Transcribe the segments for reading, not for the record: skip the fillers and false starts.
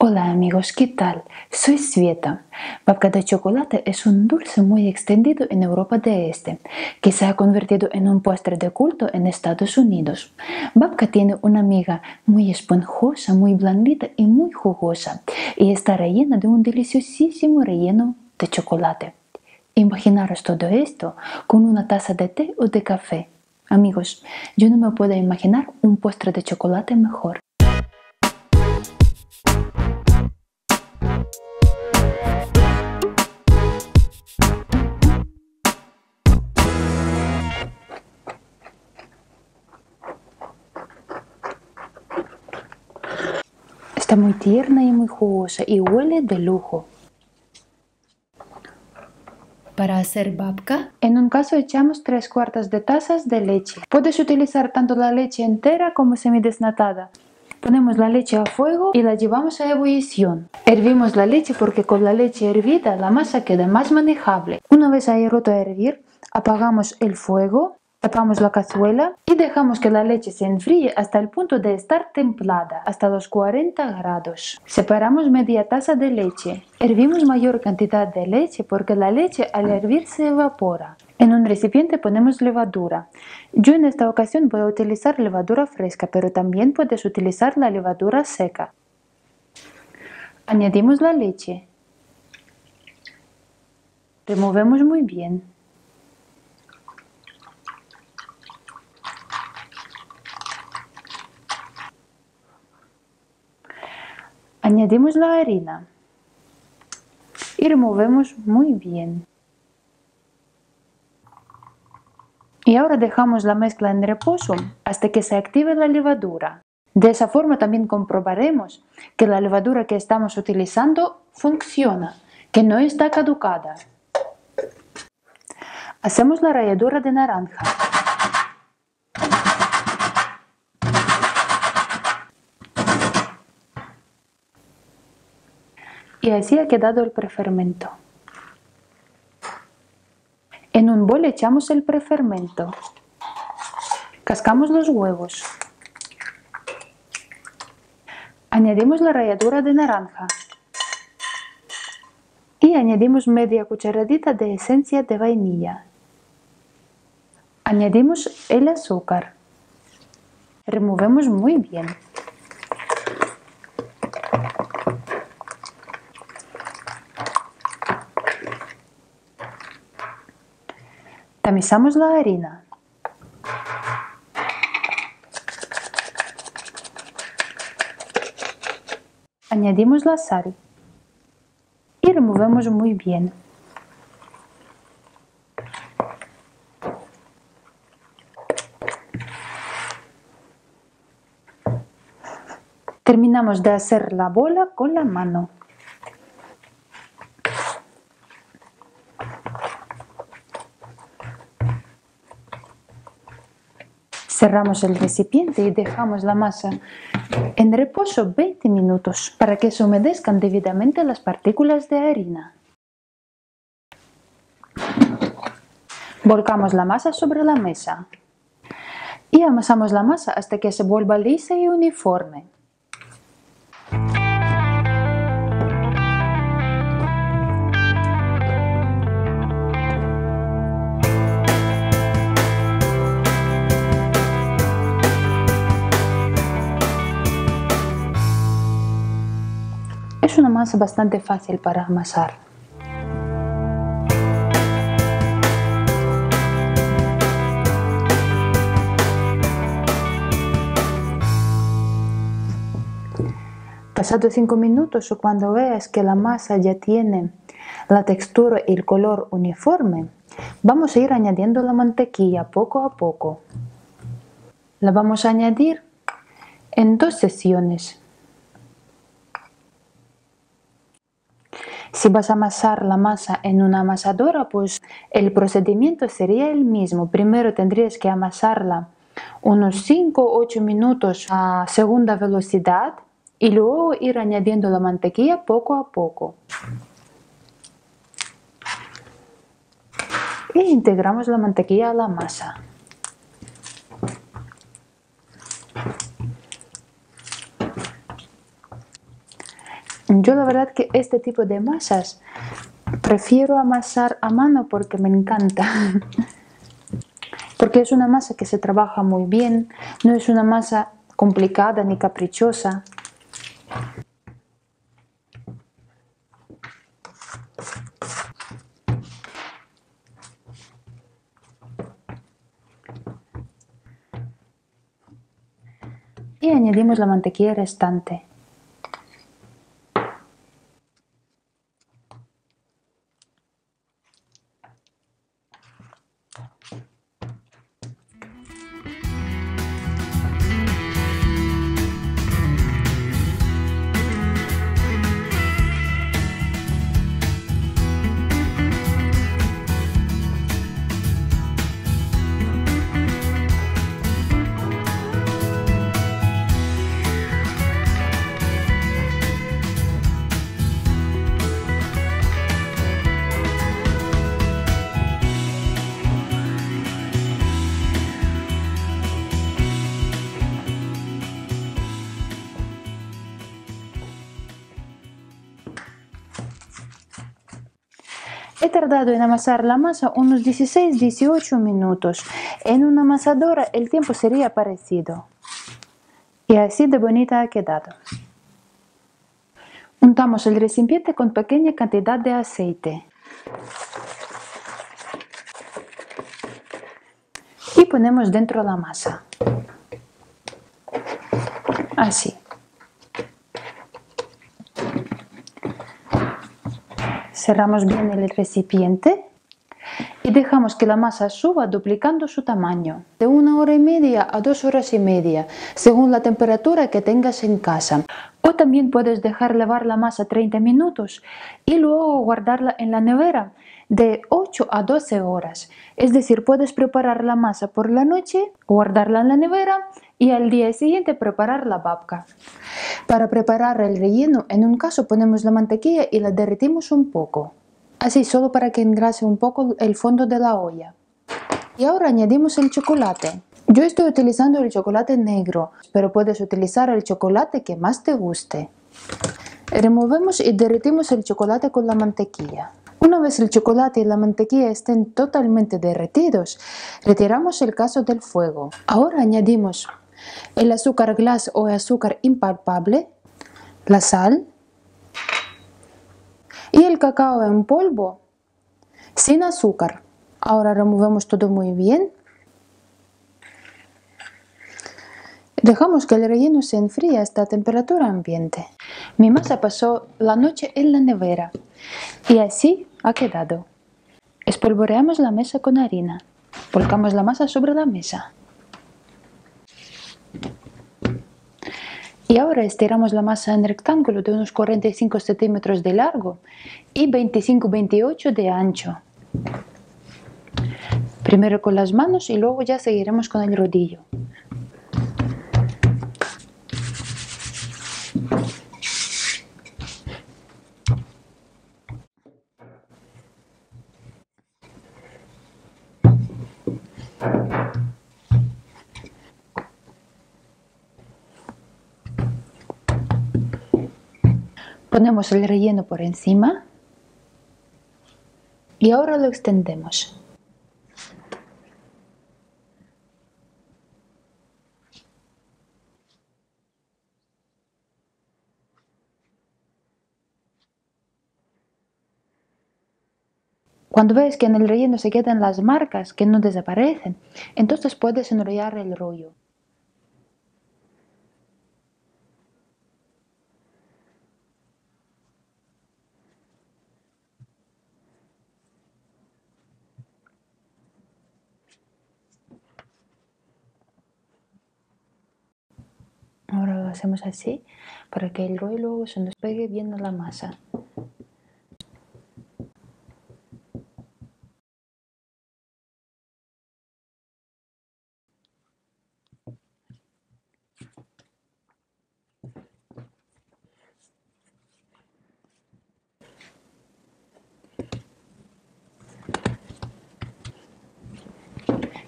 Hola amigos, ¿qué tal? Soy Sveta. Babka de chocolate es un dulce muy extendido en Europa de Este, que se ha convertido en un postre de culto en Estados Unidos. Babka tiene una miga muy esponjosa, muy blandita y muy jugosa, y está rellena de un deliciosísimo relleno de chocolate. Imaginaros todo esto con una taza de té o de café. Amigos, yo no me puedo imaginar un postre de chocolate mejor. Está muy tierna y muy jugosa y huele de lujo. Para hacer babka, en un caso echamos 3/4 de tazas de leche. Puedes utilizar tanto la leche entera como semidesnatada. Ponemos la leche a fuego y la llevamos a ebullición. Hervimos la leche porque con la leche hervida la masa queda más manejable. Una vez haya roto a hervir, apagamos el fuego, tapamos la cazuela y dejamos que la leche se enfríe hasta el punto de estar templada, hasta los 40 grados. Separamos media taza de leche. Hervimos mayor cantidad de leche porque la leche al hervir se evapora. En un recipiente ponemos levadura. Yo en esta ocasión voy a utilizar levadura fresca, pero también puedes utilizar la levadura seca. Añadimos la leche. Removemos muy bien. Añadimos la harina y removemos muy bien. Y ahora dejamos la mezcla en reposo hasta que se active la levadura. De esa forma también comprobaremos que la levadura que estamos utilizando funciona, que no está caducada. Hacemos la ralladura de naranja. Y así ha quedado el prefermento. En un bol echamos el prefermento. Cascamos los huevos. Añadimos la ralladura de naranja. Y añadimos media cucharadita de esencia de vainilla. Añadimos el azúcar. Removemos muy bien. Tamizamos la harina. Añadimos la sal y removemos muy bien. Terminamos de hacer la bola con la mano. Cerramos el recipiente y dejamos la masa en reposo 20 minutos para que se humedezcan debidamente las partículas de harina. Volcamos la masa sobre la mesa y amasamos la masa hasta que se vuelva lisa y uniforme. Es una masa bastante fácil para amasar. Pasados 5 minutos o cuando veas que la masa ya tiene la textura y el color uniforme, vamos a ir añadiendo la mantequilla poco a poco. La vamos a añadir en 2 sesiones. Si vas a amasar la masa en una amasadora, pues el procedimiento sería el mismo. Primero tendrías que amasarla unos 5 o 8 minutos a segunda velocidad y luego ir añadiendo la mantequilla poco a poco. E integramos la mantequilla a la masa. Yo la verdad que este tipo de masas prefiero amasar a mano porque me encanta. Porque es una masa que se trabaja muy bien, no es una masa complicada ni caprichosa. Y añadimos la mantequilla restante. He tardado en amasar la masa unos 16-18 minutos. En una amasadora el tiempo sería parecido. Y así de bonita ha quedado. Untamos el recipiente con pequeña cantidad de aceite. Y ponemos dentro la masa. Así. Cerramos bien el recipiente y dejamos que la masa suba duplicando su tamaño, de 1 hora y media a 2 horas y media, según la temperatura que tengas en casa. O también puedes dejar levar la masa 30 minutos y luego guardarla en la nevera de 8 a 12 horas. Es decir, puedes preparar la masa por la noche, guardarla en la nevera y al día siguiente preparar la babka. Para preparar el relleno, en un caso ponemos la mantequilla y la derretimos un poco. Así, solo para que engrase un poco el fondo de la olla. Y ahora añadimos el chocolate. Yo estoy utilizando el chocolate negro, pero puedes utilizar el chocolate que más te guste. Removemos y derretimos el chocolate con la mantequilla. Una vez el chocolate y la mantequilla estén totalmente derretidos, retiramos el cazo del fuego. Ahora añadimos el azúcar glass o azúcar impalpable, la sal y el cacao en polvo sin azúcar. Ahora removemos todo muy bien. Dejamos que el relleno se enfríe hasta a temperatura ambiente. Mi masa pasó la noche en la nevera y así ha quedado. Espolvoreamos la mesa con harina. Volcamos la masa sobre la mesa. Y ahora estiramos la masa en rectángulo de unos 45 centímetros de largo y 25-28 de ancho. Primero con las manos y luego ya seguiremos con el rodillo. Ponemos el relleno por encima y ahora lo extendemos. Cuando ves que en el relleno se quedan las marcas que no desaparecen, entonces puedes enrollar el rollo. Ahora lo hacemos así para que el rollo luego se nos pegue bien a la masa.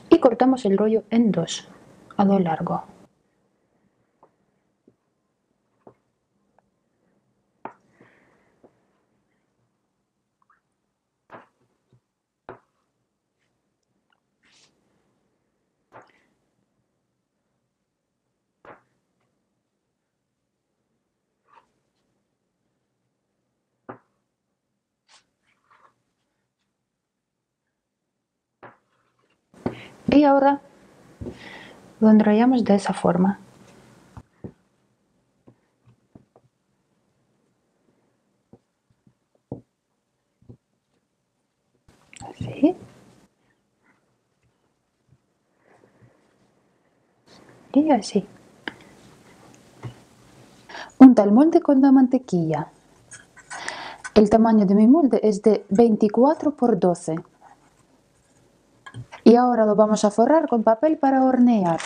Y cortamos el rollo en dos, a lo largo. Y ahora lo enrollamos de esa forma. Así. Y así. Unta el molde con la mantequilla. El tamaño de mi molde es de 24 por 12. Y ahora lo vamos a forrar con papel para hornear.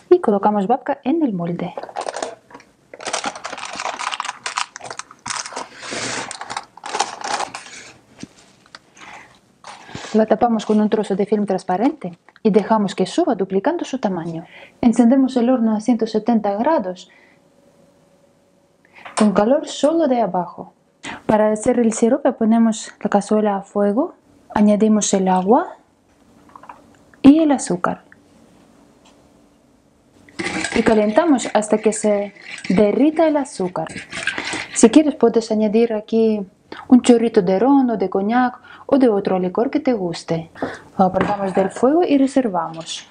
Y colocamos babka en el molde. La tapamos con un trozo de film transparente y dejamos que suba duplicando su tamaño. Encendemos el horno a 170 grados con calor solo de abajo. Para hacer el sirope ponemos la cazuela a fuego, añadimos el agua y el azúcar. Y calentamos hasta que se derrita el azúcar. Si quieres puedes añadir aquí un chorrito de ron o de coñac o de otro licor que te guste. Lo apartamos del fuego y reservamos.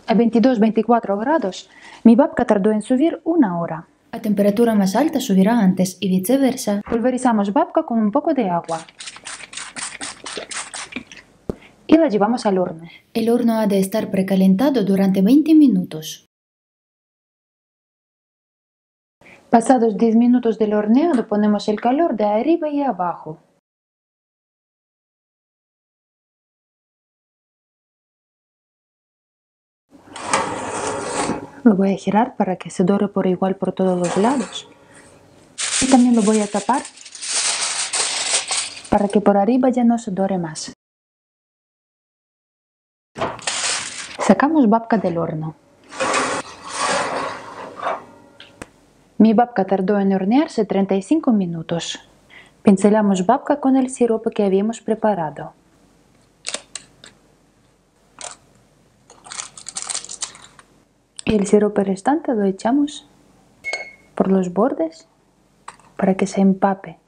A 22-24 grados, mi babka tardó en subir 1 hora. A temperatura más alta subirá antes y viceversa. Pulverizamos babka con un poco de agua. Y la llevamos al horno. El horno ha de estar precalentado durante 20 minutos. Pasados 10 minutos del horneado ponemos el calor de arriba y abajo. Lo voy a girar para que se dore por igual por todos los lados. Y también lo voy a tapar para que por arriba ya no se dore más. Sacamos babka del horno. Mi babka tardó en hornearse 35 minutos. Pincelamos babka con el sirope que habíamos preparado. Y el sirope restante lo echamos por los bordes para que se empape.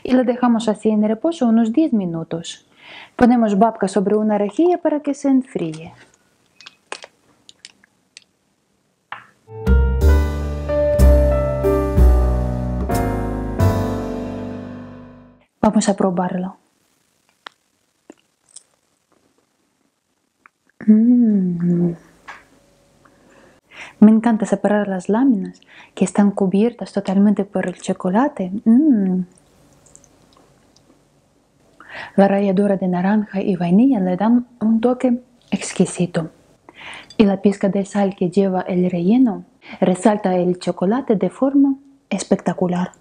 Y lo dejamos así en reposo unos 10 minutos. Ponemos babka sobre una rejilla para que se enfríe. Vamos a probarlo. Me encanta separar las láminas que están cubiertas totalmente por el chocolate. La ralladura de naranja y vainilla le dan un toque exquisito. Y la pizca de sal que lleva el relleno resalta el chocolate de forma espectacular.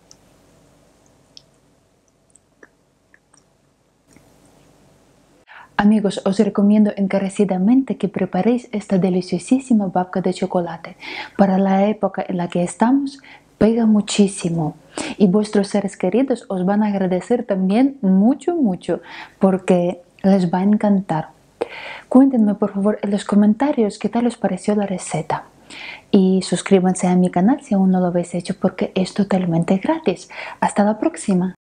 Amigos, os recomiendo encarecidamente que preparéis esta deliciosísima babka de chocolate. Para la época en la que estamos, pega muchísimo. Y vuestros seres queridos os van a agradecer también mucho, porque les va a encantar. Cuéntenme por favor en los comentarios qué tal os pareció la receta. Y suscríbanse a mi canal si aún no lo habéis hecho porque es totalmente gratis. Hasta la próxima.